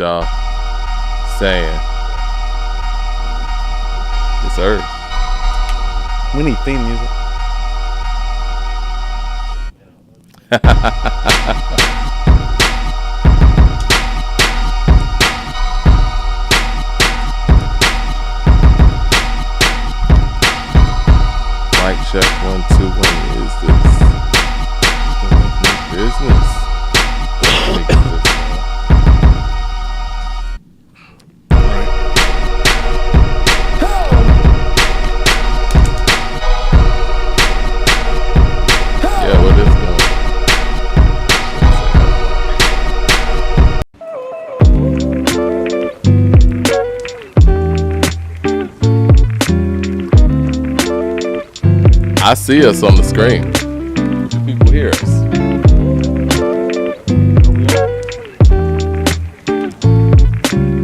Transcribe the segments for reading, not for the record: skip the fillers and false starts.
y'all saying. Yes, sir. We need theme music. Mic check 1 2 1. Is this business? Yeah, what is going? I see us on the screen. Do people hear us?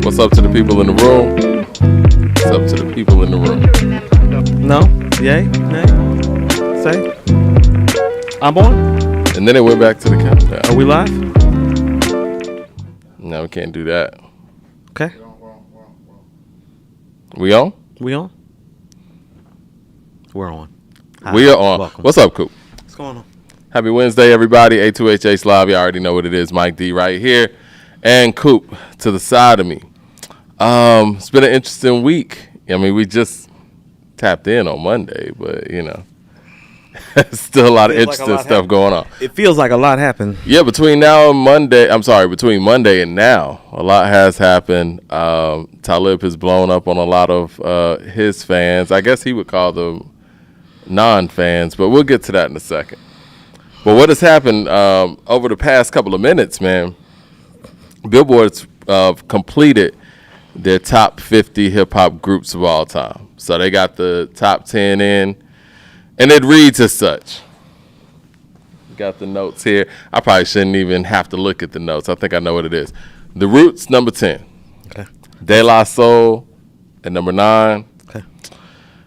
What's up to the people in the room? What's up to the people in the room? No? Yay? Nay? Say? I'm on? And then it went back to the countdown. Are we live? No, we can't do that. Okay. We on? We on? We're on. Hi. We are on. Welcome. What's up, Coop? What's going on? Happy Wednesday, everybody. A2HH Live. You already know what it is. Mike D right here. And Coop to the side of me. It's been an interesting week. I mean, we just tapped in on Monday, but, you know, still a lot of interesting stuff going on. It feels like a lot happened. Yeah, between Monday and now, a lot has happened. Talib has blown up on a lot of his fans. I guess he would call them non-fans, but we'll get to that in a second. But what has happened over the past couple of minutes, man, Billboard's completed their top 50 hip-hop groups of all time. So they got the top 10 in, and it reads as such. Got the notes here. I probably shouldn't even have to look at the notes. I think I know what it is. The Roots, number 10. Okay. De La Soul at number 9. Okay.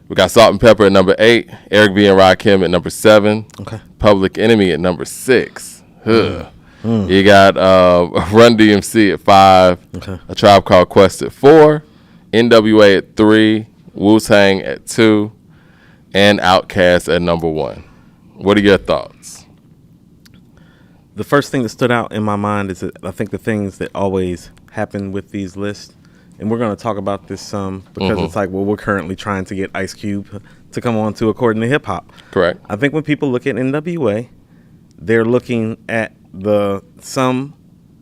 We got Salt and Pepper at number 8. Eric B. and Rakim at number 7. Okay. Public Enemy at number 6. You got Run DMC at 5. Okay. A Tribe Called Quest at 4. NWA at 3. Wu-Tang at 2. And Outkast at number 1. What are your thoughts? The first thing that stood out in my mind is that I think the things that always happen with these lists, and we're going to talk about this some because it's like, well, we're currently trying to get Ice Cube to come on to According to Hip Hop. Correct. I think when people look at NWA, they're looking at the sum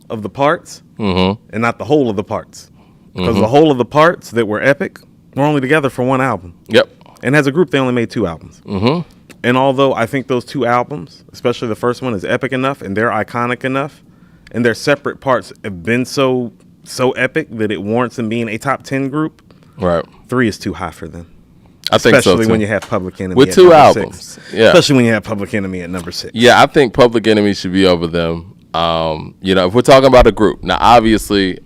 of the parts and not the whole of the parts. Because the whole of the parts that were epic were only together for one album. Yep. And as a group, they only made 2 albums. And although I think those 2 albums, especially the first one, is epic enough and they're iconic enough, and their separate parts have been so epic that it warrants them being a top 10 group, Right. 3 is too high for them. I think so, Especially too. when you have Public Enemy With at 2 number albums. 6. Yeah. Especially when you have Public Enemy at number 6. Yeah, I think Public Enemy should be over them. You know, if we're talking about a group, now obviously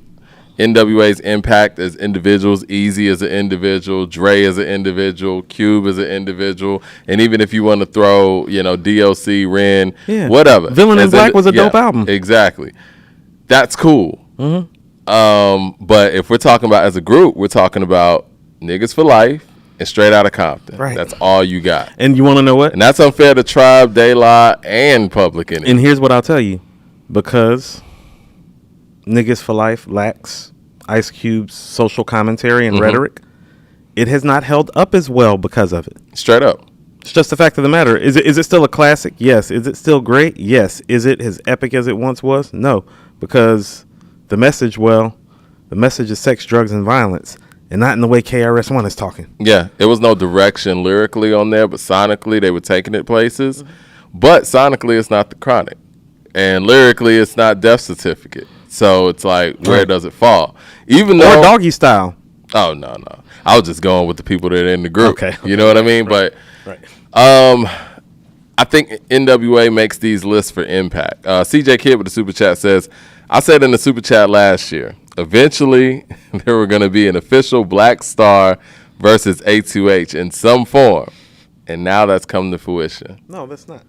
NWA's impact as individuals, Easy as an individual, Dre as an individual, Cube as an individual, and even if you want to throw, you know, DLC, Ren, whatever. Villain in Black was a dope album. Exactly. That's cool. But if we're talking about as a group, we're talking about Niggas for Life and Straight Outta Compton. Right. That's all you got. And you want to know what? And that's unfair to Tribe, De La, and Public Enemy. And here's what I'll tell you. Because Niggas for Life lacks Ice Cube's social commentary and rhetoric, it has not held up as well because of it. Straight up. It's just the fact of the matter. Is it still a classic? Yes. Is it still great? Yes. Is it as epic as it once was? No. Because the message is sex, drugs, and violence, and not in the way KRS-One is talking. Yeah, it was no direction lyrically on there, but sonically they were taking it places. But sonically, it's not The Chronic. And lyrically, it's not Death Certificate. So it's like, where does it fall? Even though, Or Doggy Style. Oh, no. I was just going with the people that are in the group. Okay. You know what I mean? Right. But I think NWA makes these lists for impact. CJ Kidd with the Super Chat says, I said in the Super Chat last year, eventually there were going to be an official Black Star versus A2H in some form. And now that's come to fruition. No, that's not.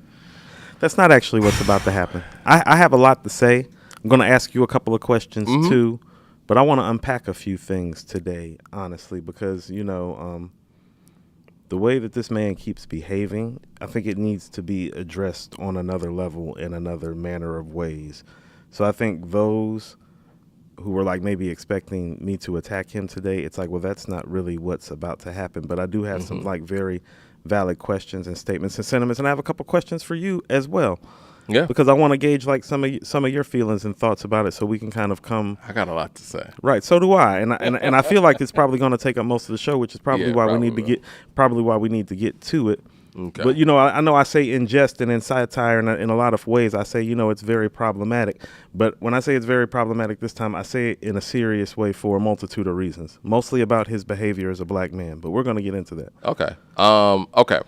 That's not actually what's about to happen. I have a lot to say. I'm going to ask you a couple of questions, too. But I want to unpack a few things today, honestly, because, the way that this man keeps behaving, I think it needs to be addressed on another level in another manner of ways. So I think those who were like maybe expecting me to attack him today, it's like, well, that's not really what's about to happen. But I do have some like very valid questions and statements and sentiments, and I have a couple questions for you as well. Yeah, Because I want to gauge like some of your feelings and thoughts about it, so we can kind of come. I got a lot to say. Right, so do I, and I feel like it's probably going to take up most of the show, which is probably Yeah, why probably we need to get to it. Okay. But I know I say in jest and in satire, and in a lot of ways I say it's very problematic. But when I say it's very problematic this time, I say it in a serious way for a multitude of reasons, mostly about his behavior as a black man. But we're going to get into that. Okay. Okay.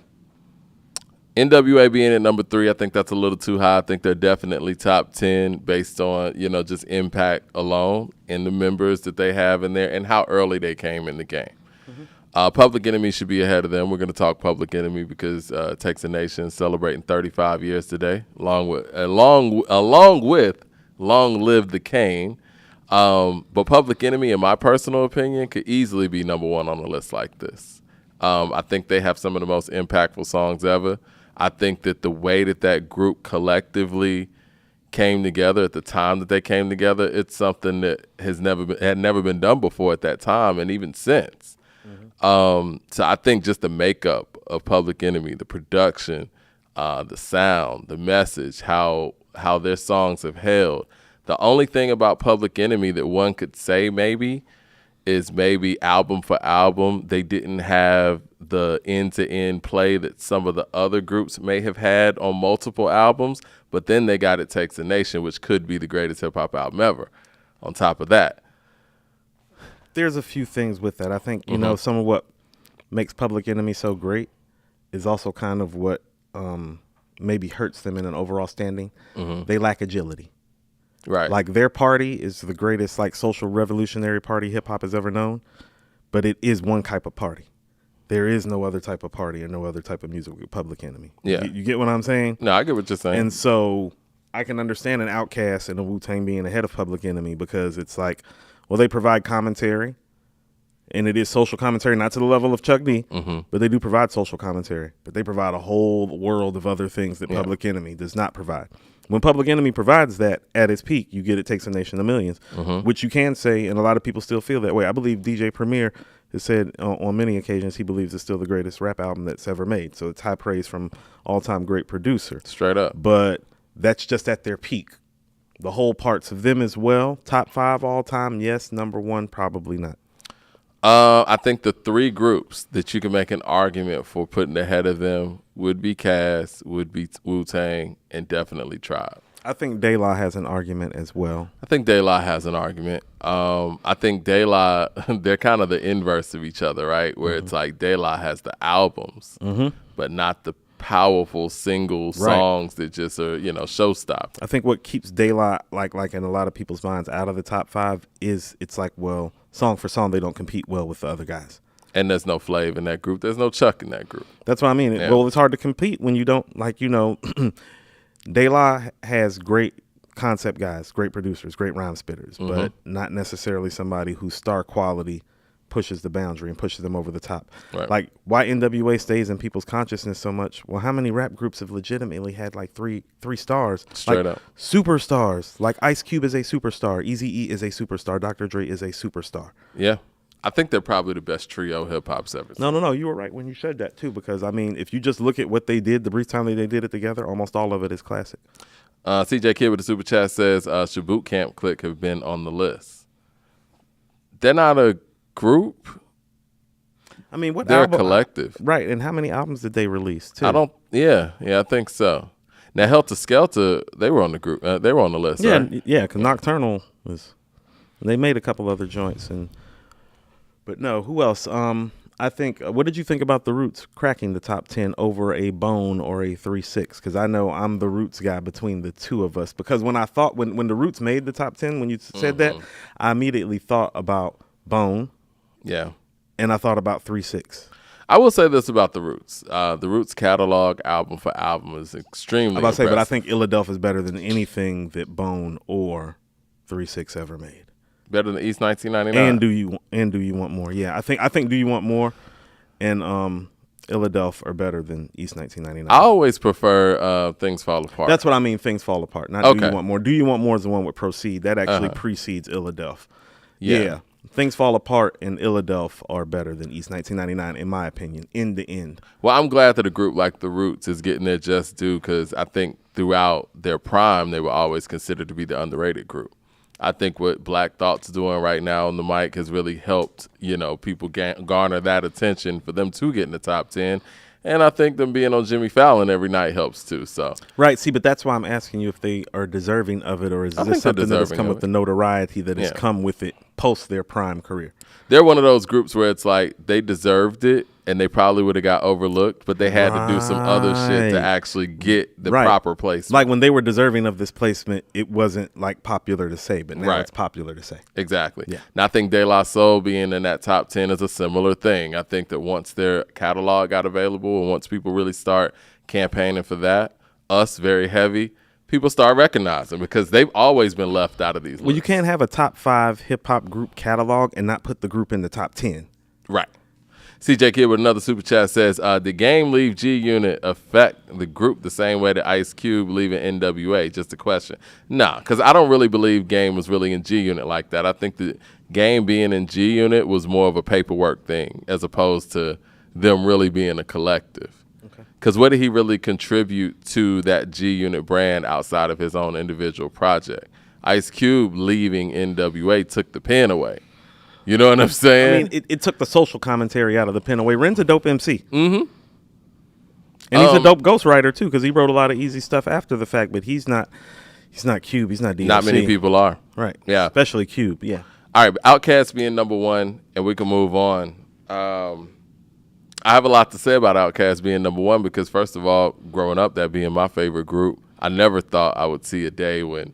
NWA being at number 3, I think that's a little too high. I think they're definitely top 10 based on, just impact alone and the members that they have in there and how early they came in the game. Public Enemy should be ahead of them. We're going to talk Public Enemy because it takes a nation celebrating 35 years today, along with Long Live the Kane. But Public Enemy, in my personal opinion, could easily be number 1 on a list like this. I think they have some of the most impactful songs ever. I think that the way that group collectively came together at the time that they came together, it's something that had never been done before at that time, and even since. So I think just the makeup of Public Enemy, the production, the sound, the message, how their songs have held. The only thing about Public Enemy that one could say is maybe album for album, they didn't have the end-to-end play that some of the other groups may have had on multiple albums, but then they got It Takes a Nation, which could be the greatest hip-hop album ever on top of that. There's a few things with that. I think, some of what makes Public Enemy so great is also kind of what maybe hurts them in an overall standing. They lack agility. Right. Like their party is the greatest like social revolutionary party hip hop has ever known, but it is one type of party. There is no other type of party or no other type of music with Public Enemy. Yeah. You get what I'm saying? No, I get what you're saying. And so I can understand an Outkast and a Wu-Tang being ahead of Public Enemy because it's like, well, they provide commentary, and it is social commentary, not to the level of Chuck D, but they do provide social commentary. But they provide a whole world of other things that Public Enemy does not provide. When Public Enemy provides that at its peak, you get It Takes a Nation of Millions, which you can say, and a lot of people still feel that way. I believe DJ Premier has said on many occasions he believes it's still the greatest rap album that's ever made. So it's high praise from all-time great producer. Straight up. But that's just at their peak. The whole parts of them as well. Top 5 all-time, yes. Number 1, probably not. I think the 3 groups that you can make an argument for putting ahead of them would be Cass, would be Wu-Tang, and definitely Tribe. I think De La has an argument as well. I think De La has an argument. I think De La, they're kind of the inverse of each other, right? Where it's like De La has the albums, but not the powerful single songs that just are, showstoppers. I think what keeps De La, like in a lot of people's minds, out of the top 5 is it's like, well, song for song, they don't compete well with the other guys. And there's no Flav in that group. There's no Chuck in that group. That's what I mean. Yeah. Well, it's hard to compete when you don't, De La has great concept guys, great producers, great rhyme spitters, but not necessarily somebody whose star quality pushes the boundary and pushes them over the top. Right. Like why NWA stays in people's consciousness so much. Well, how many rap groups have legitimately had like three stars? Straight like, up. Superstars. Like Ice Cube is a superstar. Eazy-E is a superstar. Dr. Dre is a superstar. Yeah. I think they're probably the best trio hip hop's ever seen. No. You were right when you said that too, because I mean, if you just look at what they did, the brief time that they did it together, almost all of it is classic. CJ Kid with the super chat says, should Boot Camp Click have been on the list? They're not a group. I mean, what they're album, a collective, right? And how many albums did they release? Too? I think so. Now, Helter Skelter, they were on the group. They were on the list. Yeah, right? yeah. Cause Nocturnal was. They made a couple other joints, but no. Who else? I think. What did you think about the Roots cracking the top 10 over a Bone or a 3-6? Because I know I'm the Roots guy between the two of us. Because when I thought when the Roots made the top 10, when you said that, I immediately thought about Bone. Yeah. And I thought about 3-6. I will say this about the Roots. The Roots catalog, album for album, is extremely impressive. But I think Illadelph is better than anything that Bone or 3-6 ever made. Better than East 1999. And do you want more? Yeah, I think Do You Want More and Philadelphia are better than East 1999. I always prefer Things Fall Apart. That's what I mean. Things Fall Apart. Not Okay. Do You Want More. Do You Want More is the one with Proceed. That actually precedes Philadelphia. Yeah. Yeah. Things Fall Apart and Philadelphia are better than East 1999, in my opinion, in the end. Well, I'm glad that a group like The Roots is getting their just due, because I think throughout their prime, they were always considered to be the underrated group. I think what Black Thought's doing right now on the mic has really helped, people garner that attention for them to get in the top 10. And I think them being on Jimmy Fallon every night helps too. So right, see, but that's why I'm asking you if they are deserving of it, or is this something that has come with the notoriety that has come with it post their prime career? They're one of those groups where it's like they deserved it and they probably would have got overlooked, but they had to do some other shit to actually get the proper placement. Like when they were deserving of this placement, it wasn't like popular to say, but now it's popular to say. Exactly. Yeah. And I think De La Soul being in that top 10 is a similar thing. I think that once their catalog got available and once people really start campaigning for that, us very heavy, people start recognizing, because they've always been left out of these lists. Well, you can't have a top 5 hip-hop group catalog and not put the group in the top 10. Right. CJ Kid with another super chat says, did Game leave G-Unit affect the group the same way that Ice Cube leaving NWA? Just a question. Nah, because I don't really believe Game was really in G-Unit like that. I think the Game being in G-Unit was more of a paperwork thing as opposed to them really being a collective. Because what did he really contribute to that G-Unit brand outside of his own individual project? Ice Cube leaving NWA took the pen away. You know what I'm saying? I mean, it took the social commentary out of the pen away. Ren's a dope MC. Mm-hmm. And he's a dope ghostwriter, too, because he wrote a lot of easy stuff after the fact, but he's not Cube. He's not DMC. Not many people are. Right. Yeah. Especially Cube, yeah. All right, Outkast being number one, and we can move on. I have a lot to say about Outkast being number one because, first of all, growing up, that being my favorite group, I never thought I would see a day when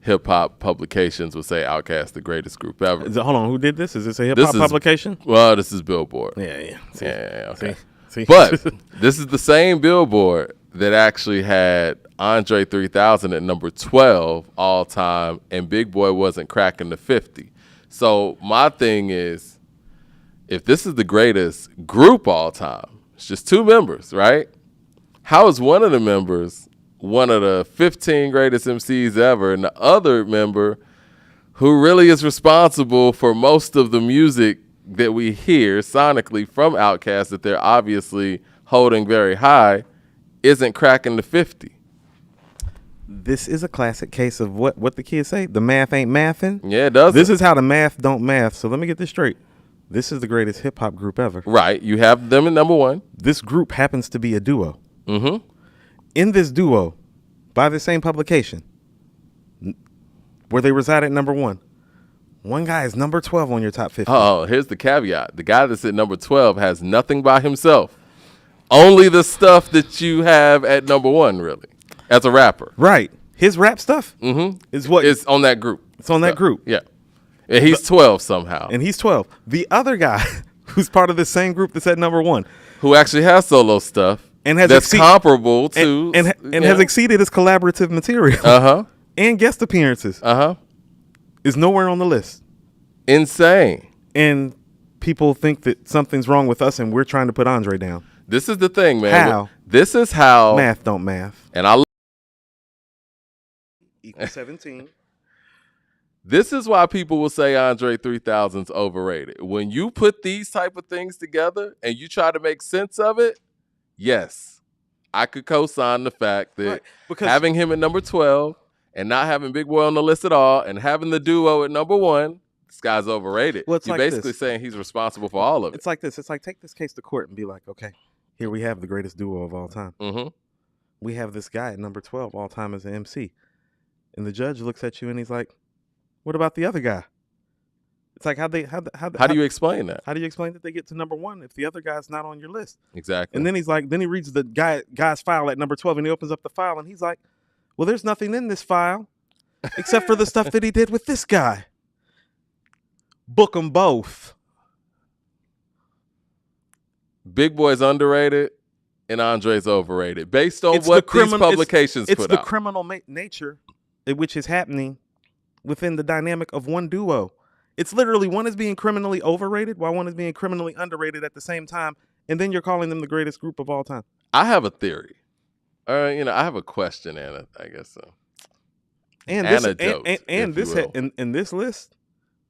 hip-hop publications would say Outkast the greatest group ever. Hold on, who did this? Is this a hip-hop publication? Well, this is Billboard. Yeah. See, okay. See? But this is the same Billboard that actually had Andre 3000 at number 12 all time, and Big Boy wasn't cracking the 50. So my thing is, if this is the greatest group all time, it's just two members, right? How is one of the members one of the 15 greatest MCs ever, and the other member who really is responsible for most of the music that we hear sonically from Outkast that they're obviously holding very high, isn't cracking the 50? This is a classic case of what the kids say. The math ain't mathing. Yeah, it does. This is how the math don't math. So let me get this straight. This is the greatest hip-hop group ever. Right. You have them at number one. This group happens to be a duo. Mm-hmm. In this duo, by the same publication, where they reside at number one guy is number 12 on your top 50. Oh, here's the caveat. The guy that's at number 12 has nothing by himself. Only the stuff that you have at number one, really, as a rapper. Right. His rap stuff is what It's on that group. It's on that group. Yeah. And he's 12 somehow. And he's 12. The other guy, who's part of the same group that's at number one, who actually has solo stuff and has that's comparable to and has exceeded his collaborative material and guest appearances is nowhere on the list. Insane. And people think that something's wrong with us and we're trying to put Andre down. This is the thing, man. How? This is how math don't math. And I equals 17. This is why people will say Andre 3000's overrated. When you put these type of things together and you try to make sense of it, yes, I could co-sign the fact that having him at number 12 and not having Big Boy on the list at all and having the duo at number one, this guy's overrated. Well, You're like basically saying he's responsible for all of it. It's like this. It's like take this case to court and be like, okay, here we have the greatest duo of all time. Mm-hmm. We have this guy at number 12 all time as an MC. And the judge looks at you and he's like, what about the other guy? It's like how do you explain that? How do you explain that they get to number one if the other guy's not on your list? Exactly. And then he's like, then he reads the guy's file at number 12 and he opens up the file and he's like, well, there's nothing in this file except for the stuff that he did with this guy. Book them both. Big Boy's underrated and Andre's overrated based on what these publications put out. It's the criminal nature which is happening within the dynamic of one duo. It's literally one is being criminally overrated while one is being criminally underrated at the same time, and then you're calling them the greatest group of all time. I have a theory. I have a question, Anna. I guess so. And Anecdote, this list,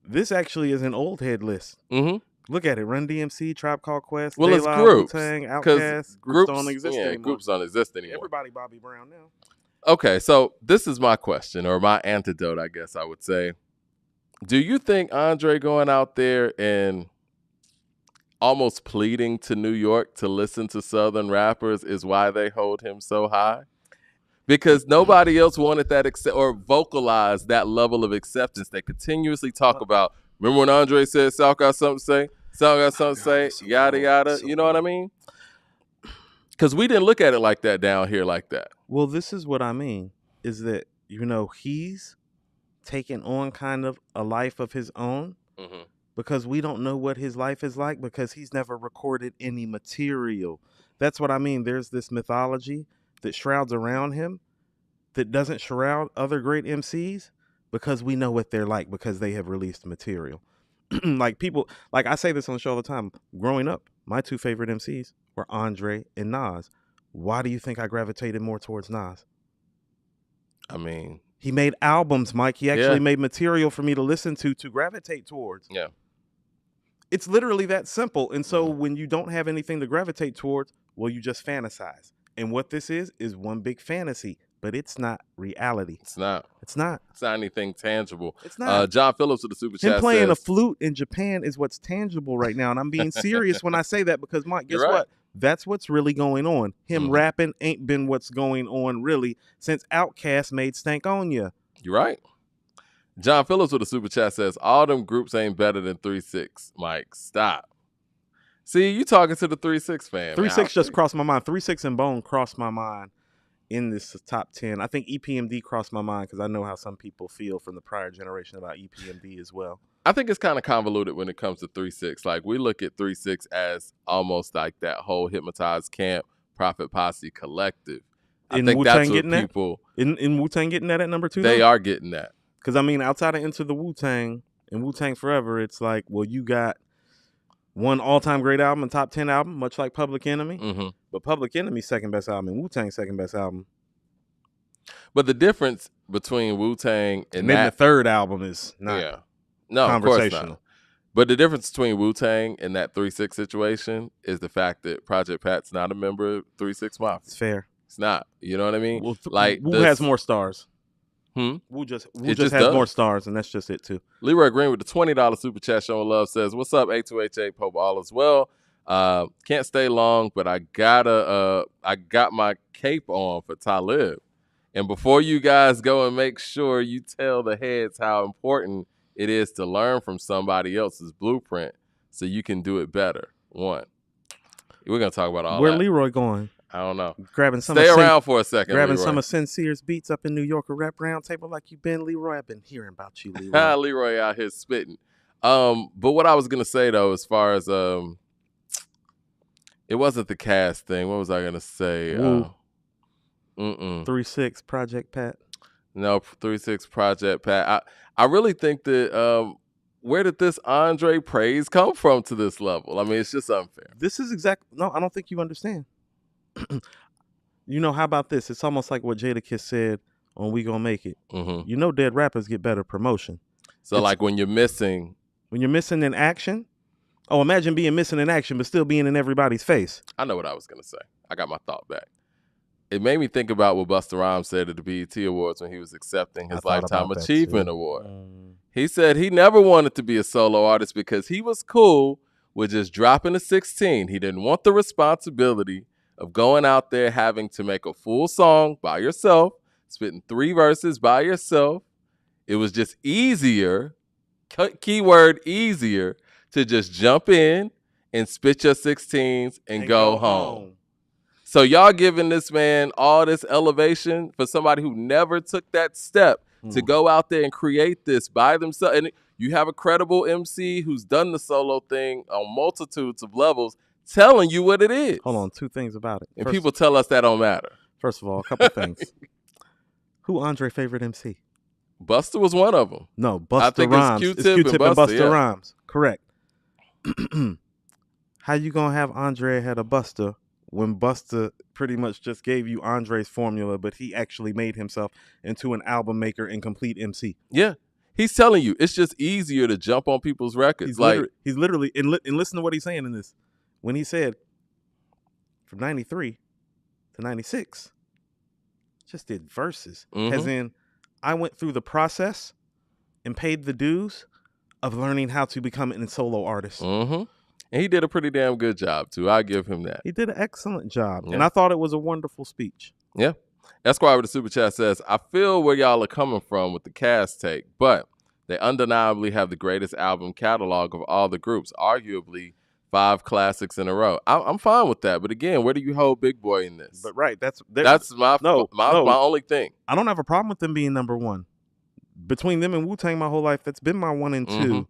this actually is an old head list. Mm-hmm. Look at it: Run DMC, Tribe Called Quest, well, De it's La, groups. Wu-Tang, Outkast. Groups don't exist anymore. Groups don't exist anymore. Everybody Bobby Brown now. Okay, so this is my question, or my antidote, I guess I would say. Do you think Andre going out there and almost pleading to New York to listen to Southern rappers is why they hold him so high? Because nobody else wanted that or vocalized that level of acceptance. They continuously talk about, remember when Andre said, South got something to say? South got something to say? Yada, yada. You know what I mean? Because we didn't look at it like that down here like that. Well, this is what I mean, is that, he's taken on kind of a life of his own because we don't know what his life is like because he's never recorded any material. That's what I mean. There's this mythology that shrouds around him that doesn't shroud other great MCs because we know what they're like because they have released material. Like I say this on the show all the time. Growing up, my two favorite MCs were Andre and Nas. Why do you think I gravitated more towards Nas? I mean, he made albums, Mike. He actually made material for me to listen to gravitate towards. Yeah. It's literally that simple. And so when you don't have anything to gravitate towards, well, you just fantasize. And what this is one big fantasy, but it's not reality. It's not. It's not. It's not anything tangible. It's not. John Phillips with the super chat him playing says, a flute in Japan is what's tangible right now. And I'm being serious when I say that because, Mike, guess what? That's what's really going on. Him rapping ain't been what's going on really since Outkast made Stank On Ya. You're right. John Phillips with the super chat says, all them groups ain't better than 3-6. Mike, stop. See, you talking to the 3-6 fan. 3-6 just crossed my mind. 3-6 and Bone crossed my mind in this top 10. I think EPMD crossed my mind because I know how some people feel from the prior generation about EPMD as well. I think it's kind of convoluted when it comes to 3-6. Like, we look at 3-6 as almost like that whole Hypnotized Camp, Prophet Posse collective. I think that's what people... In Wu-Tang getting that at number 2? They are getting that. Because, I mean, outside of Into the Wu-Tang and Wu-Tang Forever, it's like, well, you got one all-time great album and top 10 album, much like Public Enemy. Mm-hmm. But Public Enemy's second best album and Wu-Tang's second best album. But the difference between Wu-Tang and then the third album is not conversational. Of course not. But the difference between Wu-Tang and that 3-6 situation is the fact that Project Pat's not a member of 3-6 Mafia. It's fair. It's not. You know what I mean? Well, Wu has more stars. Wu just has more stars, and that's just it too. Leroy Green with the $20 super chat showing love says, "What's up, A2H8 Pope all as well. Can't stay long, but I got my cape on for Talib. And before you guys go and make sure you tell the heads how important it is to learn from somebody else's blueprint so you can do it better. One, we're gonna talk about all Where that. Leroy going? I don't know. Stay around for a second. Grabbing Leroy. some of Sincere's beats up in New York, a rap round table like you've been, Leroy. I've been hearing about you, Leroy. Leroy out here spitting. But what I was gonna say though, as far as it wasn't the cast thing. What was I gonna say? 3-6 Project Pat. No, 3-6 Project Pat. I really think that where did this Andre praise come from to this level? I mean, it's just unfair. This is no, I don't think you understand. How about this? It's almost like what Jadakiss said on We Gonna Make It. Mm-hmm. Dead rappers get better promotion. So like when you're missing in action. Oh, imagine being missing in action, but still being in everybody's face. I know what I was gonna say. I got my thought back. It made me think about what Busta Rhymes said at the BET Awards when he was accepting his Lifetime Achievement Award. He said he never wanted to be a solo artist because he was cool with just dropping a 16. He didn't want the responsibility of going out there having to make a full song by yourself, spitting 3 verses by yourself. It was just easier, keyword easier, to just jump in and spit your 16s and go home. So y'all giving this man all this elevation for somebody who never took that step to go out there and create this by themselves. And you have a credible MC who's done the solo thing on multitudes of levels telling you what it is. Hold on, 2 things about it. And people tell us that don't matter. First of all, a couple things. Who Andre favorite MC? Busta was one of them. No, I Busta think Rhymes. it's It's Q-Tip and Busta yeah. Rhymes. Correct. How you gonna have Andre ahead of Busta when Busta pretty much just gave you Andre's formula, but he actually made himself into an album maker and complete MC? Yeah. He's telling you it's just easier to jump on people's records. He's literally and listen to what he's saying in this. When he said from 93 to 96, just did verses. As in, I went through the process and paid the dues of learning how to become a solo artist. And he did a pretty damn good job too. I give him that. He did an excellent job. Yeah. And I thought it was a wonderful speech. Yeah. Esquire with the super chat says, I feel where y'all are coming from with the cast take, but they undeniably have the greatest album catalog of all the groups, arguably 5 classics in a row. I'm fine with that. But again, where do you hold Big Boy in this? But right, that's my only thing. I don't have a problem with them being number one. Between them and Wu-Tang my whole life, that's been my 1 and 2.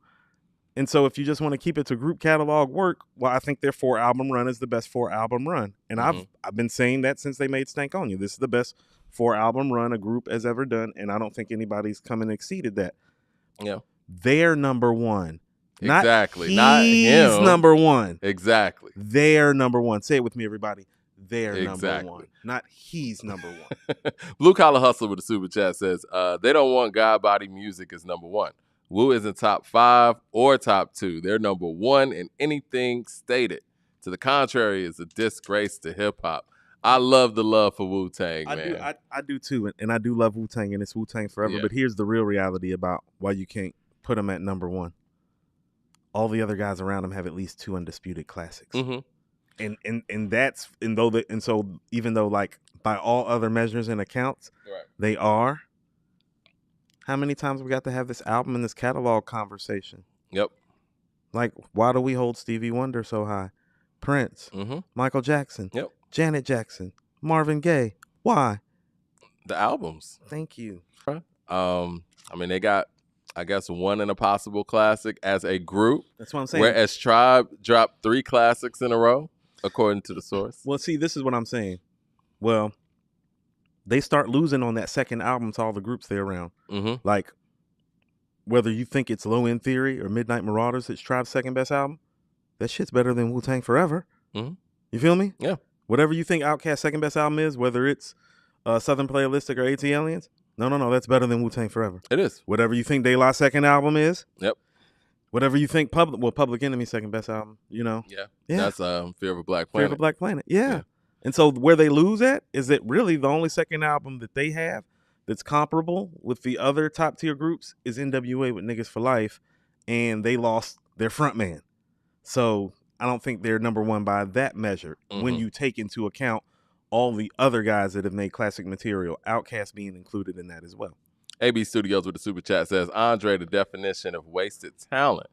And so if you just want to keep it to group catalog work, well, I think their 4-album run is the best 4-album run. And I've been saying that since they made Stank On You. This is the best 4-album run a group has ever done, and I don't think anybody's come and exceeded that. Yeah. They're number one. Exactly. Not him. He's number one. Exactly. They're number one. Say it with me, everybody. They're number one. Not he's number one. Blue Collar Hustler with the super chat says, they don't want God Body Music as number one. Wu isn't top 5 or top 2. They're number 1 in anything stated. To the contrary, is a disgrace to hip hop. I love the love for Wu-Tang, man. I do too, and I do love Wu-Tang, and it's Wu-Tang forever. Yeah. But here's the real reality about why you can't put them at number 1. All the other guys around them have at least 2 undisputed classics, and so even though like by all other measures and accounts, they are. How many times we got to have this album and this catalog conversation? Yep. Like, why do we hold Stevie Wonder so high? Prince, Michael Jackson, Janet Jackson, Marvin Gaye. Why? The albums. Thank you. I mean, they got, I guess, 1 in a possible classic as a group. That's what I'm saying. Whereas Tribe dropped 3 classics in a row, according to the source. Well, see, this is what I'm saying. Well, they start losing on that second album to all the groups they're around. Like, whether you think it's Low End Theory or Midnight Marauders, it's Tribe's second best album. That shit's better than Wu-Tang Forever. You feel me? Yeah. Whatever you think Outkast's second best album is, whether it's Southern Playalistic or AT Aliens, no, that's better than Wu-Tang Forever. It is. Whatever you think De La's second album is. Yep. Whatever you think Public Enemy's second best album, you know. Yeah. That's Fear of a Black Planet. Fear of a Black Planet. Yeah. And so where they lose at is that really the only second album that they have that's comparable with the other top tier groups is NWA with Niggas for Life, and they lost their front man. So I don't think they're number 1 by that measure when you take into account all the other guys that have made classic material, Outkast being included in that as well. AB Studios with the super chat says, Andre, the definition of wasted talent.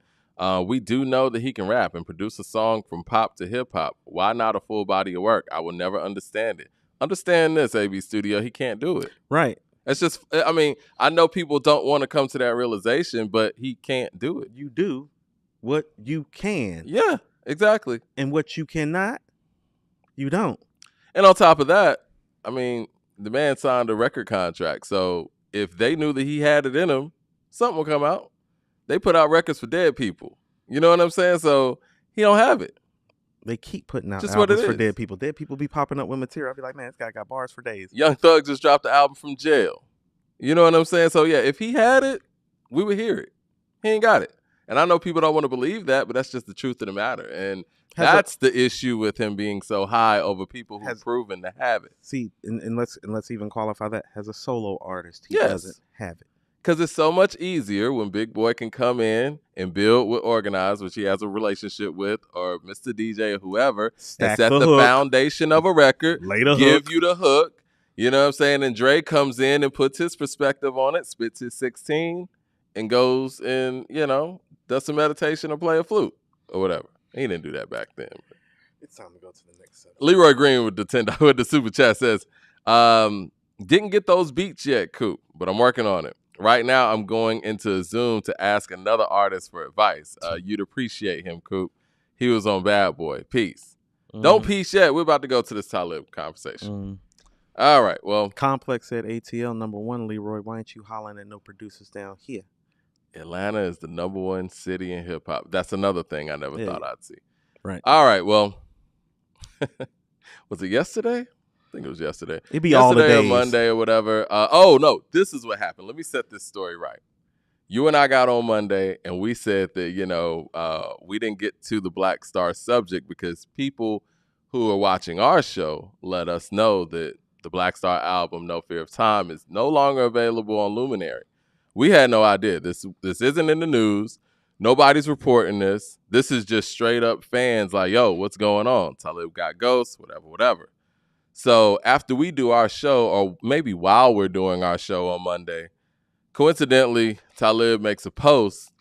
We do know that he can rap and produce a song from pop to hip hop. Why not a full body of work? I will never understand it. Understand this, AB Studio. He can't do it. Right. It's just, I mean, I know people don't want to come to that realization, but he can't do it. You do what you can. Yeah, exactly. And what you cannot, you don't. And on top of that, I mean, the man signed a record contract. So if they knew that he had it in him, something will come out. They put out records for dead people. You know what I'm saying? So he don't have it. They keep putting out just albums for dead people. Dead people be popping up with material. I'll be like, man, this guy got bars for days. Young Thug just dropped the album from jail. You know what I'm saying? So yeah, if he had it, we would hear it. He ain't got it. And I know people don't want to believe that, but that's just the truth of the matter. And that's the issue with him being so high over people who've proven to have it. See, and let's even qualify that as a solo artist. He doesn't have it. Because it's so much easier when Big Boy can come in and build with Organized, which he has a relationship with, or Mr. DJ or whoever, and set the foundation of a record, give you the hook. You know what I'm saying? And Dre comes in and puts his perspective on it, spits his 16, and goes and, you know, does some meditation or play a flute or whatever. He didn't do that back then. It's time to go to the next subject. Leroy Green with the $10 with the super chat says, didn't get those beats yet, Coop, but I'm working on it. Right now, I'm going into Zoom to ask another artist for advice. You'd appreciate him, Coop. He was on Bad Boy. Peace. Don't peace yet. We're about to go to this Talib conversation. All right. Well, Complex said ATL #1, Leroy. Why ain't you hollering at no producers down here? Atlanta is the #1 city in hip hop. That's another thing I never thought I'd see. Right. All right. Well, was it yesterday? I think it was yesterday. It'd be all the yesterday or days. Monday or whatever. Oh no, this is what happened. Let me set this story right. You and I got on Monday, and we said that we didn't get to the Black Star subject because people who are watching our show let us know that the Black Star album, No Fear of Time, is no longer available on Luminary. We had no idea. This isn't in the news. Nobody's reporting this. This is just straight up fans like, yo, what's going on? Talib got ghosts, whatever. So after we do our show, or maybe while we're doing our show on Monday, coincidentally, Talib makes a post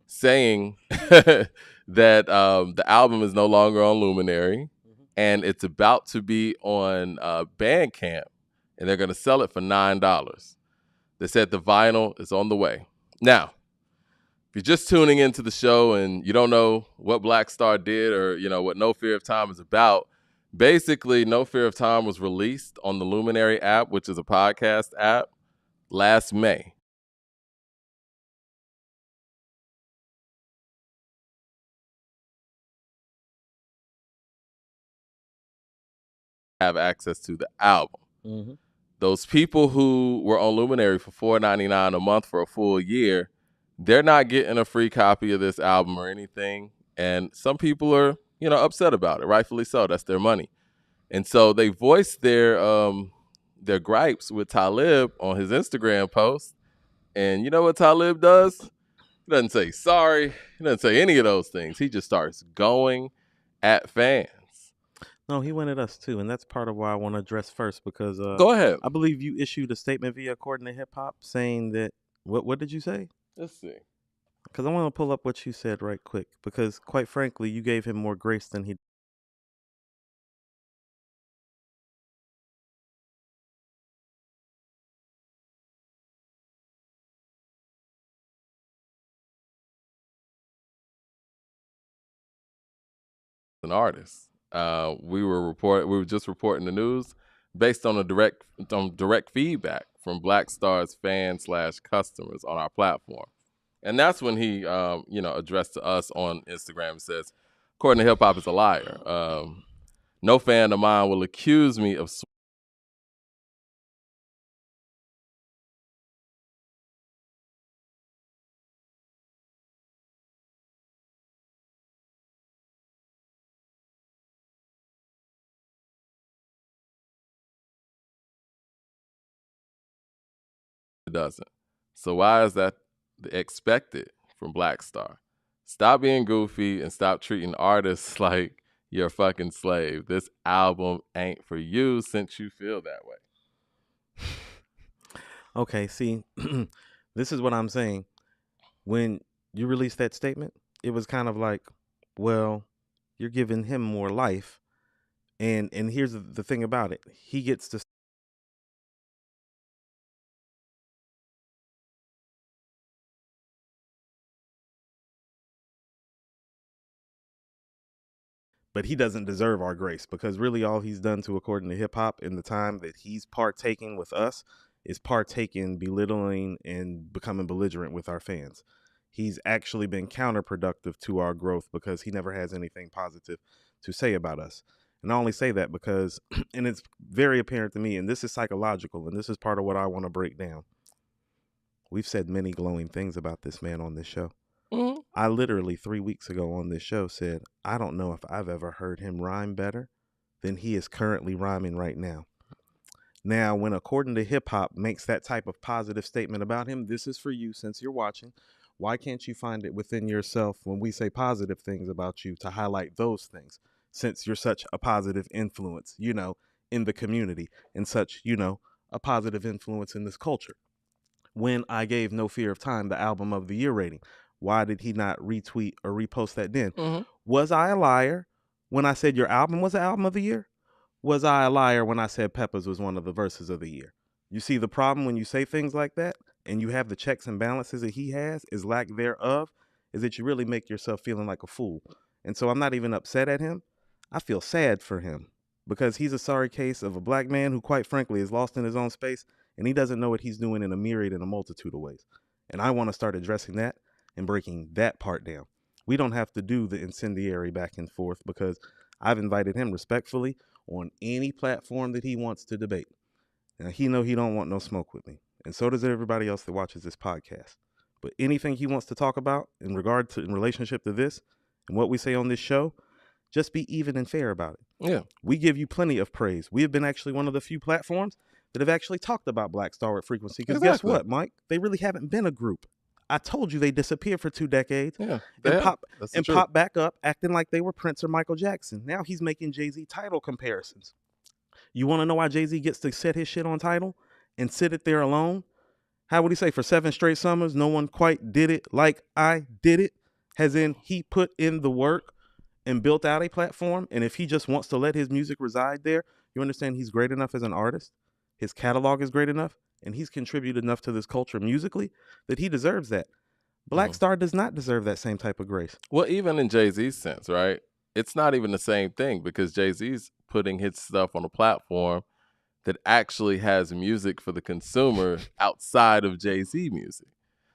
saying that the album is no longer on Luminary, and it's about to be on Bandcamp, and they're going to sell it for $9. They said the vinyl is on the way. Now, if you're just tuning into the show and you don't know what Black Star did or what No Fear of Time is about, basically No Fear of Time was released on the Luminary app, which is a podcast app, last May. Have access to the album. Mm-hmm. Those people who were on Luminary for $4.99 a month for a full year, they're not getting a free copy of this album or anything. And some people are, upset about it, rightfully so. That's their money. And so they voiced their gripes with Talib on his Instagram post. And you know what Talib does? He doesn't say sorry. He doesn't say any of those things. He just starts going at fans. No, he went at us too, and that's part of why I want to address first because Go ahead. I believe you issued a statement via According to Hip Hop saying that what did you say? Let's see. Because I want to pull up what you said right quick because quite frankly, you gave him more grace than he. An artist. We were just reporting the news based on direct feedback from Black Star's fans / customers on our platform. And that's when he addressed to us on Instagram and says, according to hip hop is a liar. No fan of mine will accuse me of doesn't. So why is that expected from Black Star? Stop being goofy and stop treating artists like you're a fucking slave. This album ain't for you since you feel that way. Okay, see, this is what I'm saying. When you released that statement, it was kind of like, well, you're giving him more life. And here's the thing about it. He gets to. But he doesn't deserve our grace because really all he's done to According to Hip Hop in the time that he's partaking with us is partaking, belittling, and becoming belligerent with our fans. He's actually been counterproductive to our growth because he never has anything positive to say about us. And I only say that because, and it's very apparent to me, and this is psychological, and this is part of what I want to break down. We've said many glowing things about this man on this show. Mm-hmm. I literally 3 weeks ago on this show said, I don't know if I've ever heard him rhyme better than he is currently rhyming right now. Now, when According to Hip Hop makes that type of positive statement about him, this is for you since you're watching. Why can't you find it within yourself when we say positive things about you to highlight those things since you're such a positive influence, in the community and such, a positive influence in this culture? When I gave No Fear of Time the album of the year rating, why did he not retweet or repost that then? Mm-hmm. Was I a liar when I said your album was the album of the year? Was I a liar when I said Peppers was one of the verses of the year? You see, the problem when you say things like that and you have the checks and balances that he has is lack thereof, is that you really make yourself feeling like a fool. And so I'm not even upset at him. I feel sad for him because he's a sorry case of a black man who, quite frankly, is lost in his own space, and he doesn't know what he's doing in a myriad and a multitude of ways. And I want to start addressing that and breaking that part down. We don't have to do the incendiary back and forth because I've invited him respectfully on any platform that he wants to debate. Now, he know he don't want no smoke with me, and so does everybody else that watches this podcast. But anything he wants to talk about in relationship to this and what we say on this show, just be even and fair about it. Yeah. We give you plenty of praise. We have been actually one of the few platforms that have actually talked about Black Stalwart Frequency. Because guess what, Mike? They really haven't been a group. I told you they disappeared for 2 decades and pop back up acting like they were Prince or Michael Jackson. Now he's making Jay-Z title comparisons. You want to know why Jay-Z gets to set his shit on title and sit it there alone? How would he say, for 7 straight summers, no one quite did it like I did it? As in, he put in the work and built out a platform. And if he just wants to let his music reside there, you understand he's great enough as an artist. His catalog is great enough. And he's contributed enough to this culture musically that he deserves that. Black Star does not deserve that same type of grace. Well, even in Jay-Z's sense, right? It's not even the same thing because Jay-Z's putting his stuff on a platform that actually has music for the consumer outside of Jay-Z music.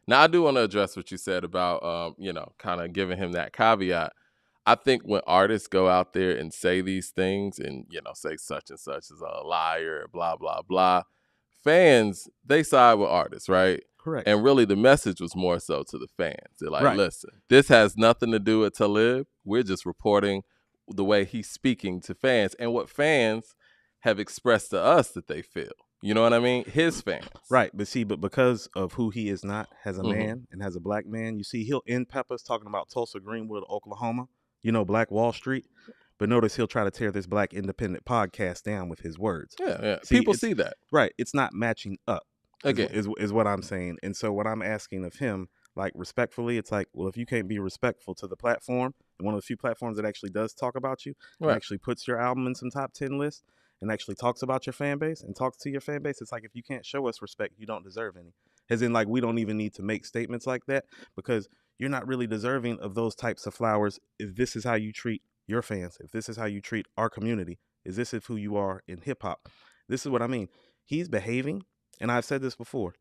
Now, I do want to address what you said about, kind of giving him that caveat. I think when artists go out there and say these things and, say such and such is a liar, blah, blah, blah, fans, they side with artists, right? Correct. And really the message was more so to the fans. They're like, Listen, this has nothing to do with Talib. We're just reporting the way he's speaking to fans and what fans have expressed to us that they feel. You know what I mean? His fans. Right. But because of who he is not as a man and as a black man, you see, he'll end peppers talking about Tulsa, Greenwood, Oklahoma, Black Wall Street. But notice he'll try to tear this black independent podcast down with his words. Yeah. People see that. Right. It's not matching up. Again. Is what I'm saying. And so what I'm asking of him, like respectfully, it's like, well, if you can't be respectful to the platform, and one of the few platforms that actually does talk about you, and actually puts your album in some top 10 lists, and actually talks about your fan base and talks to your fan base, it's like, if you can't show us respect, you don't deserve any. As in, like, we don't even need to make statements like that because you're not really deserving of those types of flowers if this is how you treat your fans, if this is how you treat our community, is this is who you are in hip hop. This is what I mean. He's behaving, and I've said this before,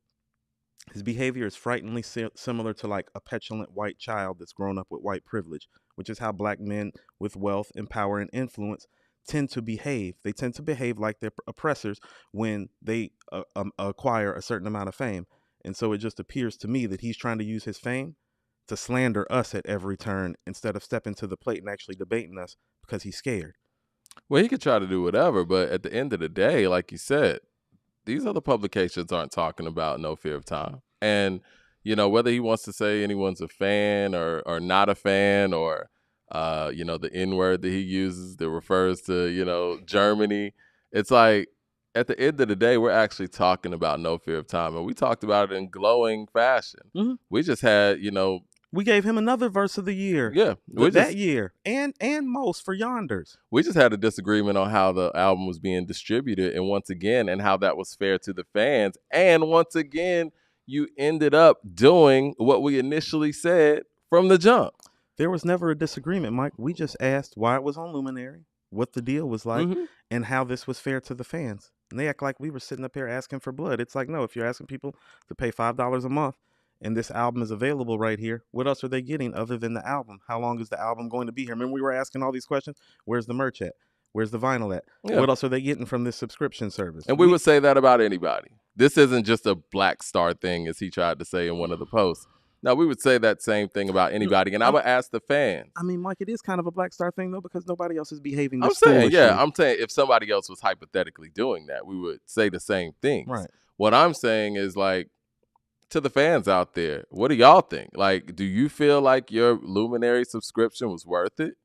his behavior is frighteningly similar to like a petulant white child that's grown up with white privilege, which is how black men with wealth and power and influence tend to behave. They tend to behave like their oppressors when they acquire a certain amount of fame. And so it just appears to me that he's trying to use his fame to slander us at every turn instead of stepping to the plate and actually debating us because he's scared. Well, he could try to do whatever, but at the end of the day, like you said, these other publications aren't talking about No Fear of Time. And, whether he wants to say anyone's a fan or not a fan or, the N-word that he uses that refers to, Germany, it's like at the end of the day, we're actually talking about No Fear of Time. And we talked about it in glowing fashion. Mm-hmm. We just had, we gave him another verse of the year. Yeah. That year. And most for Yonders. We just had a disagreement on how the album was being distributed. And once again, and how that was fair to the fans. And once again, you ended up doing what we initially said from the jump. There was never a disagreement, Mike. We just asked why it was on Luminary, what the deal was like, and how this was fair to the fans. And they act like we were sitting up here asking for blood. It's like, no, if you're asking people to pay $5 a month, and this album is available right here, what else are they getting other than the album? How long is the album going to be here? Remember we were asking all these questions? Where's the merch at? Where's the vinyl at? Yeah. What else are they getting from this subscription service? And we would say that about anybody. This isn't just a Black Star thing, as he tried to say in one of the posts. No, we would say that same thing about anybody. And I would ask the fans. I mean, Mike, it is kind of a Black Star thing, though, because nobody else is behaving this foolishly. I'm saying if somebody else was hypothetically doing that, we would say the same things. Right. What I'm saying is, like, to the fans out there, what do y'all think? Like, do you feel like your Luminary subscription was worth it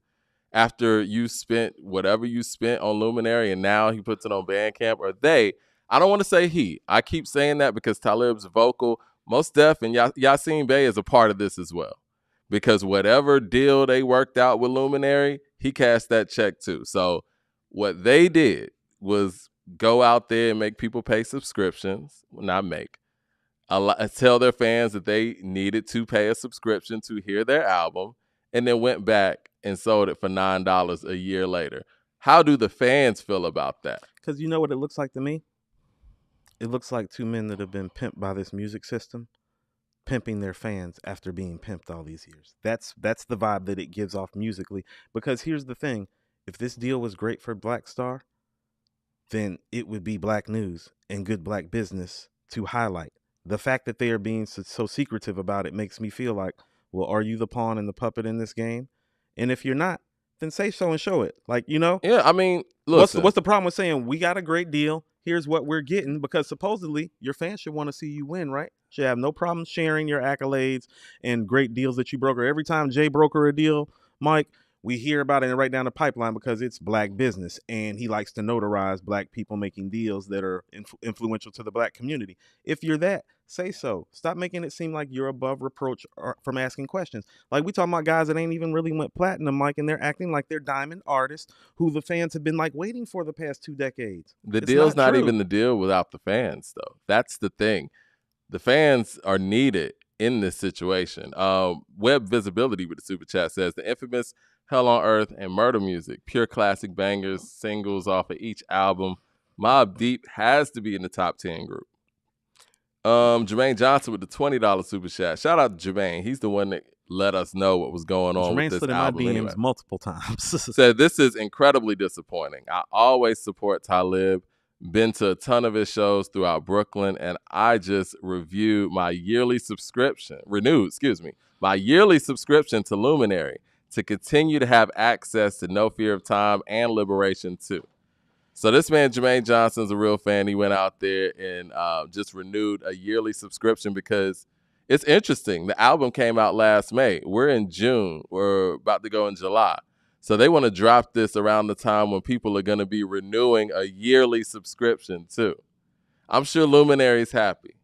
after you spent whatever you spent on Luminary and now he puts it on Bandcamp? Or they, I don't want to say he. I keep saying that because Talib's vocal, Most Def, and Yasin Bey is a part of this as well. Because whatever deal they worked out with Luminary, he cashed that check too. So what they did was go out there and make people pay subscriptions. Well, not make. Tell their fans that they needed to pay a subscription to hear their album, and then went back and sold it for $9 a year later. How do the fans feel about that? Because you know what it looks like to me? It looks like two men that have been pimped by this music system, pimping their fans after being pimped all these years. That's the vibe that it gives off musically. Because here's the thing: if this deal was great for Black Star, then it would be black news and good black business to highlight. The fact that they are being so secretive about it makes me feel like, well, are you the pawn and the puppet in this game? And if you're not, then say so and show it. Like, Yeah, I mean, what's listen. the problem with saying we got a great deal? Here's what we're getting, because supposedly your fans should want to see you win, right? Should have no problem sharing your accolades and great deals that you broker. Every time Jay broker a deal, Mike, we hear about it and right down the pipeline because it's black business, and he likes to notarize black people making deals that are influential to the black community. If you're that, say so. Stop making it seem like you're above reproach from asking questions. Like, we talking about guys that ain't even really went platinum, Mike, and they're acting like they're diamond artists who the fans have been like waiting for the past 2 decades. The deal's not even the deal without the fans, though. That's the thing. The fans are needed in this situation. Web Visibility with the super chat says the infamous Hell on Earth and Murder Music, pure classic bangers, singles off of each album. Mobb Deep has to be in the top 10 group. Jermaine Johnson with the $20 super chat. Shout out to Jermaine. He's the one that let us know what was going on with this album. Jermaine slid in my DMs multiple times. Said this is incredibly disappointing. I always support Talib. Been to a ton of his shows throughout Brooklyn, and I just renewed my yearly subscription to Luminary to continue to have access to No Fear of Time and Liberation 2. So this man, Jermaine Johnson's a real fan. He went out there and just renewed a yearly subscription because it's interesting. The album came out last May. We're in June. We're about to go in July. So they want to drop this around the time when people are going to be renewing a yearly subscription too. I'm sure Luminary's happy.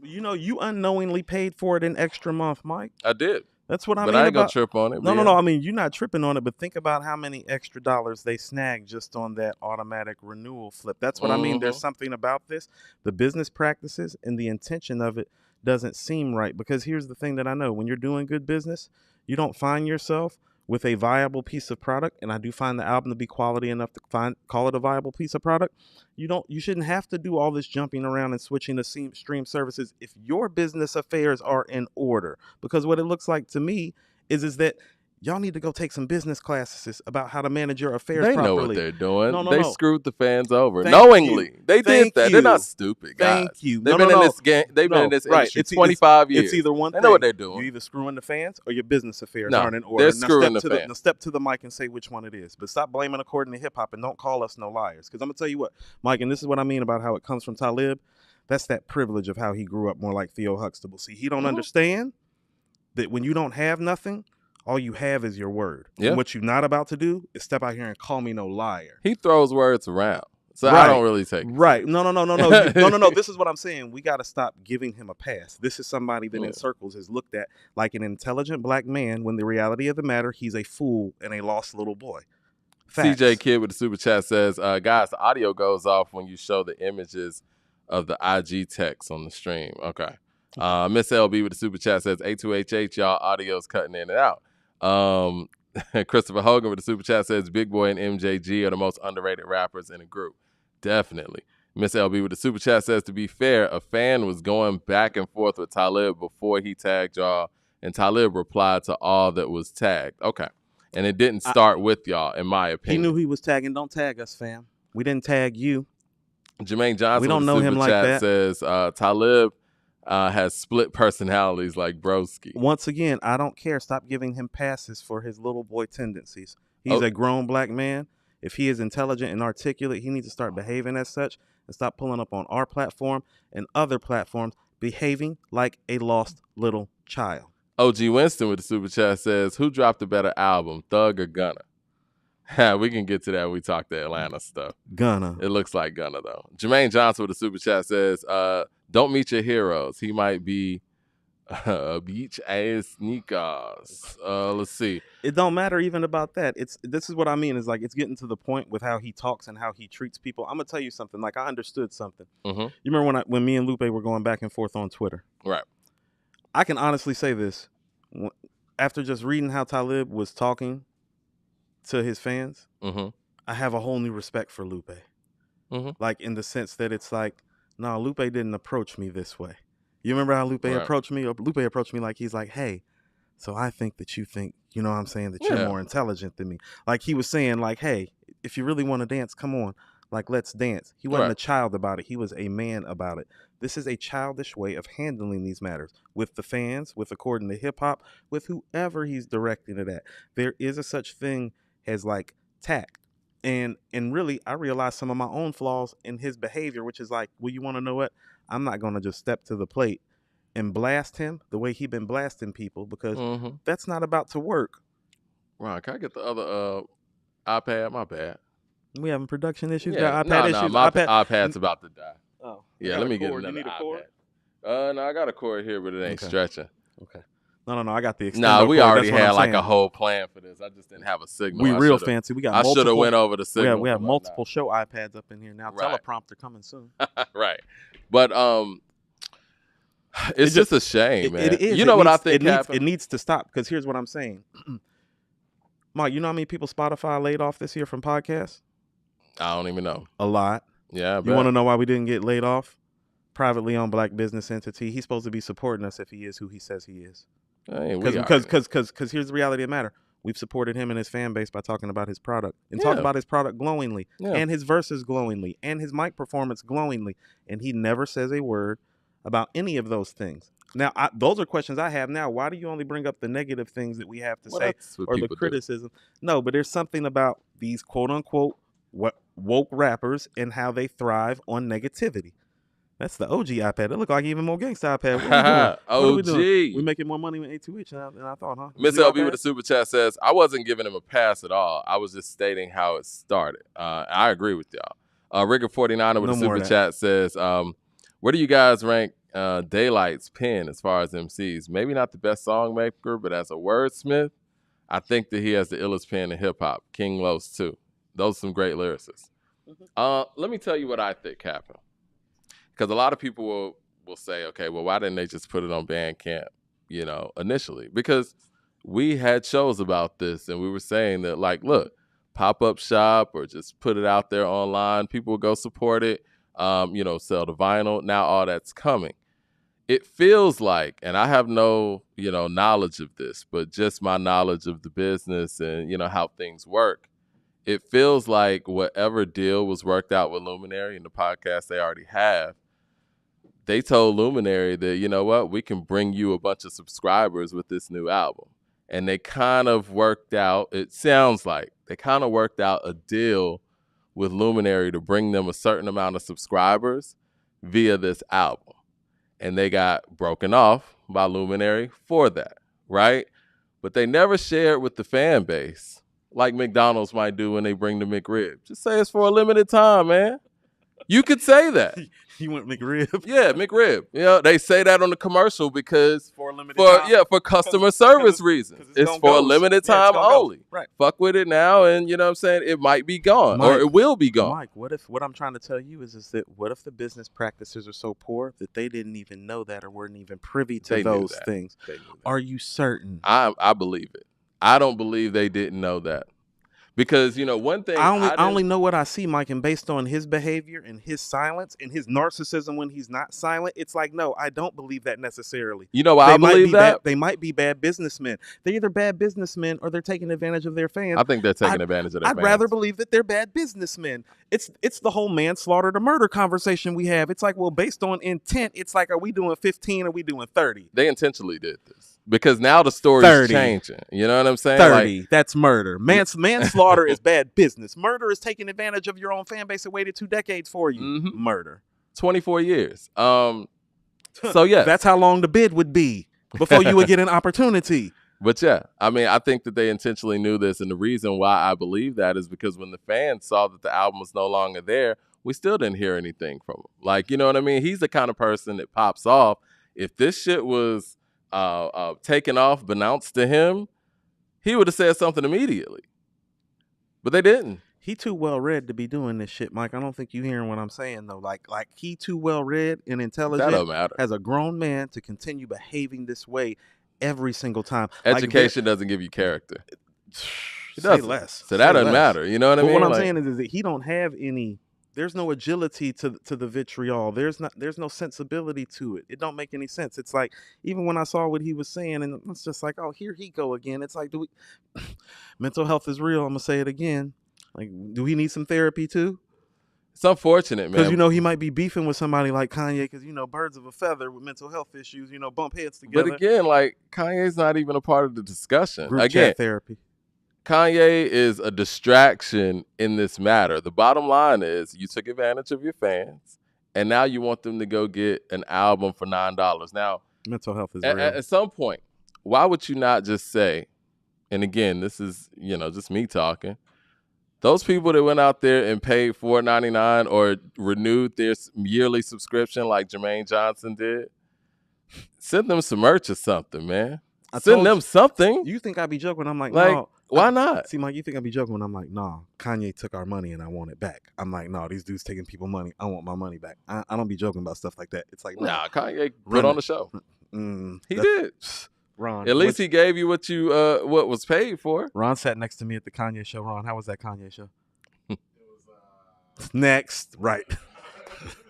You unknowingly paid for it an extra month, Mike. I did. That's what I mean. But I ain't going to trip on it. No. I mean, you're not tripping on it, but think about how many extra dollars they snagged just on that automatic renewal flip. That's what I mean. There's something about this. The business practices and the intention of it doesn't seem right, because here's the thing that I know. When you're doing good business, you don't find yourself with a viable piece of product, and I do find the album to be quality enough to call it a viable piece of product. You shouldn't have to do all this jumping around and switching to stream services if your business affairs are in order. Because what it looks like to me is that y'all need to go take some business classes about how to manage your affairs properly. They know what they're doing. No. They screwed the fans over knowingly. They did that. They're not stupid, guys. Thank you. They've been in this game. They've been in this industry 25 years. It's either one thing. They know what they're doing. You're either screwing the fans or your business affairs aren't in order. They're screwing the fans. Now step to the mic and say which one it is. But stop blaming according to hip hop and don't call us no liars. Because I'm going to tell you what, Mike, and this is what I mean about how it comes from Talib. That's that privilege of how he grew up more like Theo Huxtable. See, he don't understand that when you don't have nothing, all you have is your word. Yeah. And what you're not about to do is step out here and call me no liar. He throws words around. So right. I don't really take it. Right. No. No. This is what I'm saying. We got to stop giving him a pass. This is somebody that in circles is looked at like an intelligent black man when the reality of the matter, he's a fool and a lost little boy. Facts. CJ Kid with the super chat says, guys, the audio goes off when you show the images of the IG text on the stream. Okay. Miss LB with the super chat says, A2HH, y'all audio's cutting in and out. Christopher Hogan with the super chat says Big Boy and MJG are the most underrated rappers in the group. Definitely. Miss LB with the super chat says, to be fair, a fan was going back and forth with Talib before he tagged y'all, and Talib replied to all that was tagged. Okay. And it didn't start with y'all, in my opinion. He knew he was tagging. Don't tag us, fam. We didn't tag you. Jermaine Johnson we don't know him like that. Says Talib has split personalities like Broski. Once again, I don't care. Stop giving him passes for his little boy tendencies. He's a grown black man. If he is intelligent and articulate, he needs to start behaving as such and stop pulling up on our platform and other platforms, behaving like a lost little child. OG Winston with the super chat says, who dropped a better album, Thug or Gunna? We can get to that when we talk the Atlanta stuff. Gunna. It looks like Gunna, though. Jermaine Johnson with the super chat says, don't meet your heroes. He might be beach ass sneakers. Let's see. It don't matter even about that. This is what I mean. Is like it's getting to the point with how he talks and how he treats people. I'm gonna tell you something. Like I understood something. Mm-hmm. You remember when me and Lupe were going back and forth on Twitter? Right. I can honestly say this. After just reading how Talib was talking to his fans, I I have a whole new respect for Lupe. Like in the sense that it's like, no, Lupe didn't approach me this way. You remember how Lupe approached me? Lupe approached me like he's like, hey, so I think that you think, you know what I'm saying, that you're more intelligent than me. Like he was saying like, hey, if you really want to dance, come on. Like, let's dance. He wasn't a child about it. He was a man about it. This is a childish way of handling these matters with the fans, with according to hip hop, with whoever he's directing it at. There is a such thing as like tact. And really, I realized some of my own flaws in his behavior, which is like, well, you want to know what? I'm not going to just step to the plate and blast him the way he been blasting people because that's not about to work. Ron, can I get the other iPad? My bad. We having production issues? Got iPad issues? My iPad's about to die. Oh. Yeah, let me get another iPad. No, I got a cord here, but it ain't stretching. Okay. No. I got the extender. Nah, we already had like a whole plan for this. I just didn't have a signal. We real fancy. We got. I should have went over the signal. We have multiple show iPads up in here now. Teleprompter coming soon. Right, but it's just a shame, man. It is. You know what I think it needs to stop because here's what I'm saying. Mike, you know how many people Spotify laid off this year from podcasts? I don't even know. A lot. Yeah. You want to know why we didn't get laid off? Privately owned black business entity. He's supposed to be supporting us if he is who he says he is. Because here's the reality of the matter. We've supported him and his fan base by talking about his product and talk about his product glowingly and his verses glowingly and his mic performance glowingly. And he never says a word about any of those things. Now, those are questions I have now. Why do you only bring up the negative things that we have to say or the criticism? No, but there's something about these quote unquote woke rappers and how they thrive on negativity. That's the OG iPad. It look like even more gangsta iPad. What are we doing? We making more money with A2H than I thought, huh? Miss LB with the super chat says, I wasn't giving him a pass at all. I was just stating how it started. I agree with y'all. Rigger 49er with the super chat says, where do you guys rank Daylight's pen as far as MCs? Maybe not the best song maker, but as a wordsmith, I think that he has the illest pen in hip hop. King Los too. Those are some great lyricists. Let me tell you what I think happened. Because a lot of people will say, okay, well, why didn't they just put it on Bandcamp, initially? Because we had shows about this and we were saying that, like, look, pop-up shop or just put it out there online. People will go support it, sell the vinyl. Now all that's coming. It feels like, and I have no, knowledge of this, but just my knowledge of the business and, how things work. It feels like whatever deal was worked out with Luminary and the podcast they already have, they told Luminary that, you know what, we can bring you a bunch of subscribers with this new album. And they kind of worked out, it sounds like, they kind of worked out a deal with Luminary to bring them a certain amount of subscribers via this album. And they got broken off by Luminary for that, right? But they never shared with the fan base like McDonald's might do when they bring the McRib. Just say it's for a limited time, man. You could say that. You want McRib? Yeah, McRib. They say that on the commercial because for a limited time. Yeah, for customer service reasons. It's for a limited time only. Right. Fuck with it now, and you know what I'm saying? It might be gone, or it will be gone. Mike, what I'm trying to tell you is that what if the business practices are so poor that they didn't even know that or weren't even privy to those things? Are you certain? I believe it. I don't believe they didn't know that. Because, one thing I only know what I see, Mike, and based on his behavior and his silence and his narcissism when he's not silent, it's like, no, I don't believe that necessarily. You know why I believe that? They might be bad businessmen. They're either bad businessmen or they're taking advantage of their fans. I think they're taking advantage of their fans. I'd rather believe that they're bad businessmen. It's the whole manslaughter to murder conversation we have. It's like, well, based on intent, it's like, are we doing 15 or are we doing 30? They intentionally did this. Because now the story's changing. You know what I'm saying? 30, that's murder. Manslaughter is bad business. Murder is taking advantage of your own fan base that waited 2 decades for you. Mm-hmm. Murder. 24 years. So, yeah. That's how long the bid would be before you would get an opportunity. But, yeah, I think that they intentionally knew this. And the reason why I believe that is because when the fans saw that the album was no longer there, we still didn't hear anything from him. Like, you know what I mean? He's the kind of person that pops off. If this shit was taken off, announced to him, he would have said something immediately. But they didn't. He too well read to be doing this shit, Mike. I don't think you hearing what I'm saying though. Like he too well read and intelligent that don't matter. As a grown man to continue behaving this way every single time. Education doesn't give you character. He Say doesn't. less. So that Say doesn't less. matter. You know what I But mean? what I'm Like, saying is that he don't have any. There's no agility to the vitriol. There's no sensibility to it. It don't make any sense. It's like even when I saw what he was saying, and it's just like, oh, here he go again. It's like, do we? Mental health is real. I'm gonna say it again. Like, do he need some therapy too? it's unfortunate, man. Because you know he might be beefing with somebody like Kanye. Because you know birds of a feather with mental health issues. You know bump heads together. But again, like Kanye's not even a part of the discussion. Group Again, chat therapy. Kanye is a distraction in this matter. The bottom line is you took advantage of your fans, and now you want them to go get an album for $9. Now, Mental health is real. at some point, why would you not just say, and again, this is, just me talking, those people that went out there and paid $4.99 or renewed their yearly subscription like Jermaine Johnson did, send them some merch or something, man. Send them something. You think I'd be joking? I'm like, Like, no. why not? See, Mike, you think I'd be joking when I'm like, nah, Kanye took our money and I want it back. I'm like, no, these dudes taking people money. I want my money back. I don't be joking about stuff like that. It's like, nah, Kanye put on the show. He did. Ron, at least he gave you what you what was paid for. Ron sat next to me at the Kanye show. Ron, how was that Kanye show? It was next, right?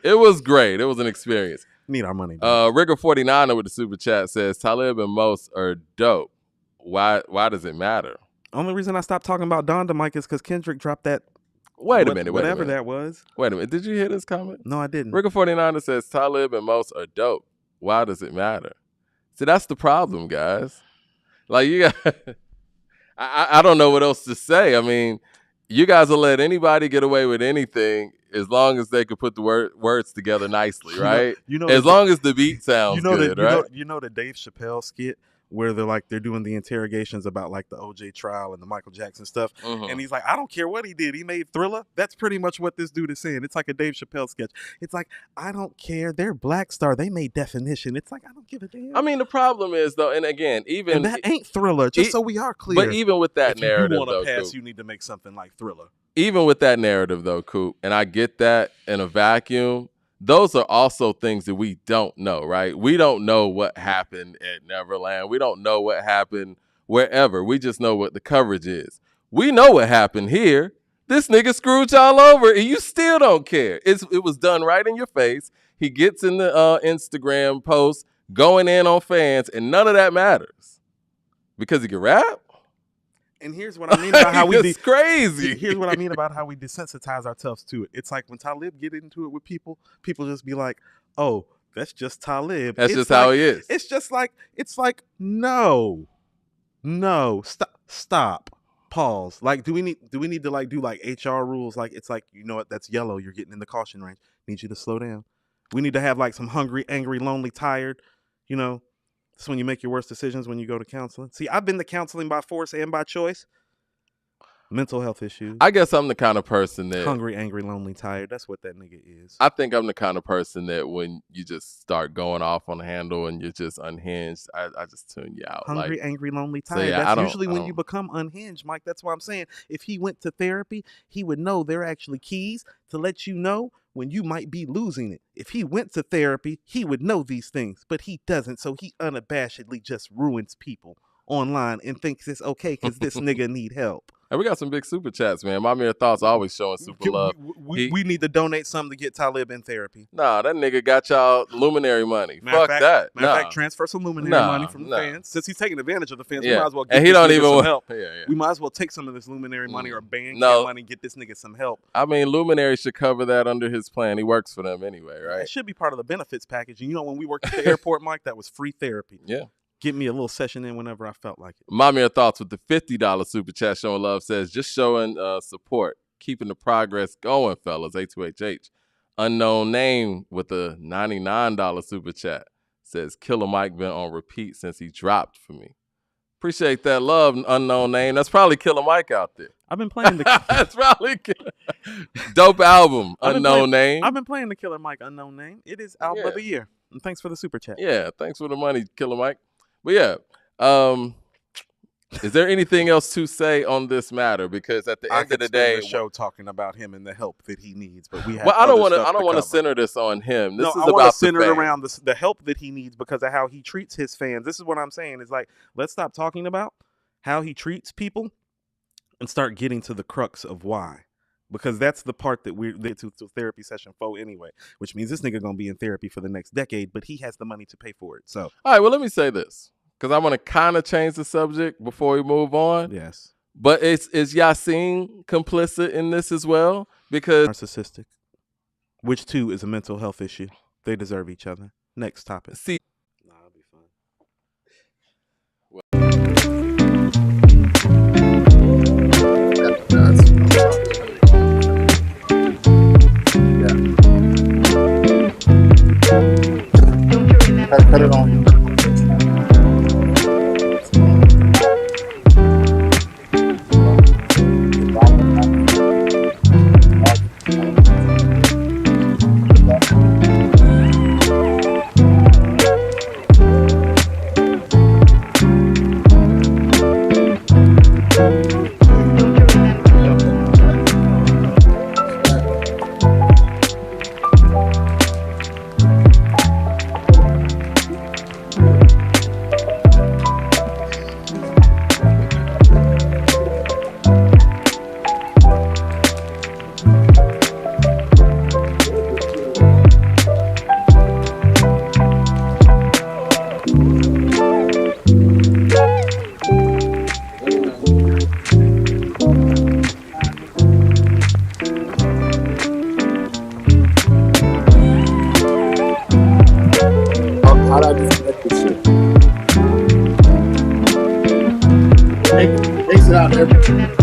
It was great. It was an experience. Need our money. Rigger 49er with the super chat says Talib and Most are dope. Why does it matter? Only reason I stopped talking about Donda, Mike, is because Kendrick dropped that. Wait a minute. Whatever that was. Wait a minute. Did you hear this comment? No, I didn't. Rigger 49er says Talib and Most are dope. Why does it matter? See, that's the problem, guys. Like, you got, I don't know what else to say. I mean, you guys will let anybody get away with anything as long as they could put the words together nicely, right? As long as the beat sounds good, right? You know the Dave Chappelle skit where they're doing the interrogations about like the OJ trial and the Michael Jackson stuff, and he's like, I don't care what he did, he made Thriller. That's pretty much what this dude is saying. It's like a Dave Chappelle sketch. It's like, I don't care. They're Black Star. They made Definition. It's like, I don't give a damn. I mean, the problem is though, and again, even and that ain't Thriller. Just so we are clear. But even with that narrative, if you want to pass, you need to make something like Thriller. Even with that narrative, though, Coop, and I get that in a vacuum, those are also things that we don't know, right? We don't know what happened at Neverland. We don't know what happened wherever. We just know what the coverage is. We know what happened here. This nigga screwed y'all over, and you still don't care. It was done right in your face. He gets in the Instagram post, going in on fans, and none of that matters. Because he can rap? And here's what I mean about how it's crazy. Here's what I mean about how we desensitize ourselves to it. It's like when Talib get into it with people just be like, "Oh, that's just Talib. That's just how he is." It's just like no, stop, pause. Like, do we need to like do like HR rules? Like, it's like, you know what? That's yellow. You're getting in the caution range. Need you to slow down. We need to have like some hungry, angry, lonely, tired. You know. That's when you make your worst decisions, when you go to counseling. See, I've been to counseling by force and by choice. Mental health issues. I guess I'm the kind of person that... Hungry, angry, lonely, tired. That's what that nigga is. I think I'm the kind of person that when you just start going off on the handle and you're just unhinged, I just tune you out. Hungry, angry, lonely, tired. So yeah, that's usually when you become unhinged, Mike. That's why I'm saying if he went to therapy, he would know there are actually keys to let you know when you might be losing it. If he went to therapy, he would know these things, but he doesn't. So he unabashedly just ruins people online and thinks it's okay because this nigga need help. And we got some big super chats, man. My Mere Thoughts always showing super love. We need to donate something to get Talib in therapy. Nah, that nigga got y'all luminary money. Fuck that. Matter of fact, transfer some luminary money from the fans. Since he's taking advantage of the fans, we might as well get some help. We might as well take some of this luminary money or BandcampPt1 money and get this nigga some help. I mean, Luminary should cover that under his plan. He works for them anyway, right? It should be part of the benefits package. And you know, when we worked at the airport, Mike, that was free therapy. Yeah. Get me a little session in whenever I felt like it. My Mere Thoughts with the $50 super chat showing love says, just showing support, keeping the progress going, fellas. A2HH. Unknown Name with a $99 super chat says, Killer Mike been on repeat since he dropped for me. Appreciate that love, Unknown Name. That's probably Killer Mike out there. I've been playing the... That's probably dope album, Unknown Name. I've been playing the Killer Mike Unknown Name. It is album of the year. And thanks for the super chat. Yeah, thanks for the money, Killer Mike. But yeah, is there anything else to say on this matter? Because at the end of the day, the show talking about him and the help that he needs, but we have. Well, I don't want to center this on him. This is I about center it around the help that he needs because of how he treats his fans. This is what I'm saying. Is like, let's stop talking about how he treats people and start getting to the crux of why. Because that's the part that we're there to therapy session 4 anyway, which means this nigga gonna be in therapy for the next decade, but he has the money to pay for it. So, all right, well, let me say this, because I want to kind of change the subject before we move on. yes. But is Yasin complicit in this as well? Because Narcissistic, which too is a mental health issue. They deserve each other. Next topic. see, Nah, it'll be fun. Cut it on. How'd I disconnect this shit? Exit out everything.